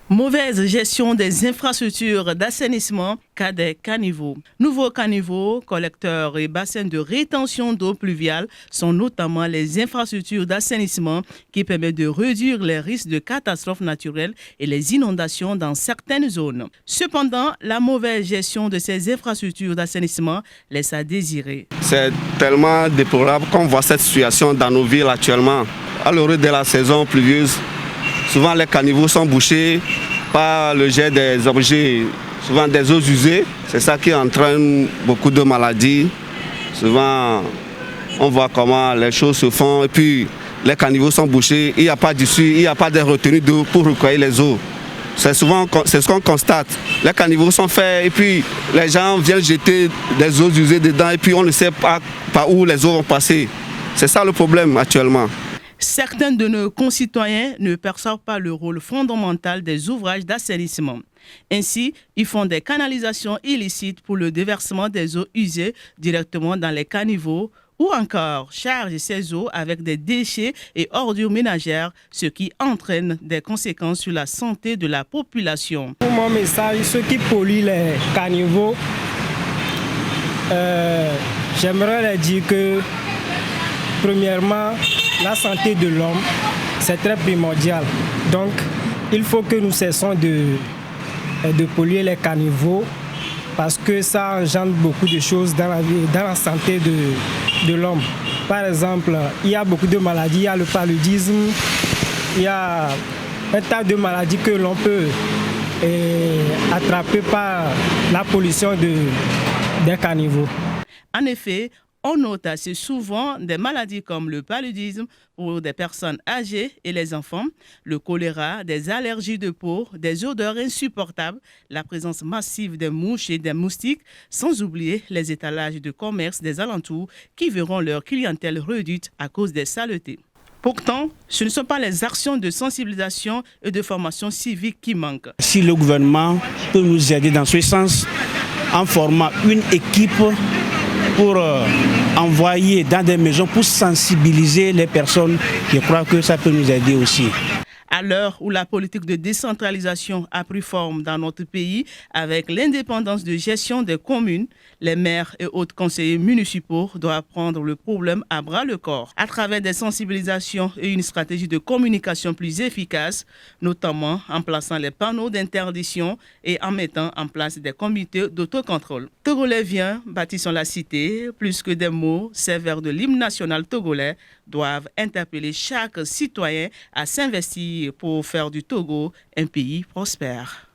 Mauvaise gestion des infrastructures d'assainissement, cas des caniveaux. Nouveaux caniveaux, collecteurs et bassins de rétention d'eau pluviale sont notamment les infrastructures d'assainissement qui permettent de réduire les risques de catastrophes naturelles et les inondations dans certaines zones. Cependant, la mauvaise gestion de ces infrastructures d'assainissement laisse à désirer. C'est tellement déplorable qu'on voit cette situation dans nos villes actuellement. À l'heure de la saison pluvieuse, souvent les caniveaux sont bouchés par le jet des objets, souvent des eaux usées. C'est ça qui entraîne beaucoup de maladies. Souvent, on voit comment les choses se font et puis les caniveaux sont bouchés. Il n'y a pas d'issue, il n'y a pas de retenue d'eau pour recueillir les eaux. C'est ce qu'on constate. Les caniveaux sont faits et puis les gens viennent jeter des eaux usées dedans et puis on ne sait pas par où les eaux vont passer. C'est ça le problème actuellement. Certains de nos concitoyens ne perçoivent pas le rôle fondamental des ouvrages d'assainissement. Ainsi, ils font des canalisations illicites pour le déversement des eaux usées directement dans les caniveaux ou encore chargent ces eaux avec des déchets et ordures ménagères, ce qui entraîne des conséquences sur la santé de la population. Pour mon message, ceux qui polluent les caniveaux, j'aimerais leur dire que, premièrement, la santé de l'homme, c'est très primordial. Donc, il faut que nous cessons de polluer les caniveaux parce que ça engendre beaucoup de choses dans la santé de l'homme. Par exemple, il y a beaucoup de maladies, il y a le paludisme, il y a un tas de maladies que l'on peut attraper par la pollution des caniveaux. En effet, on note assez souvent des maladies comme le paludisme pour des personnes âgées et les enfants, le choléra, des allergies de peau, des odeurs insupportables, la présence massive des mouches et des moustiques, sans oublier les étalages de commerce des alentours qui verront leur clientèle réduite à cause des saletés. Pourtant, ce ne sont pas les actions de sensibilisation et de formation civique qui manquent. Si le gouvernement peut nous aider dans ce sens, en formant une équipe pour envoyer dans des maisons pour sensibiliser les personnes, je crois que ça peut nous aider aussi. À l'heure où la politique de décentralisation a pris forme dans notre pays, avec l'indépendance de gestion des communes, les maires et autres conseillers municipaux doivent prendre le problème à bras le corps, à travers des sensibilisations et une stratégie de communication plus efficace, notamment en plaçant les panneaux d'interdiction et en mettant en place des comités d'autocontrôle. Togolais vient, bâtissons la cité, plus que des mots, ces vers de l'hymne national togolais doivent interpeller chaque citoyen à s'investir pour faire du Togo un pays prospère.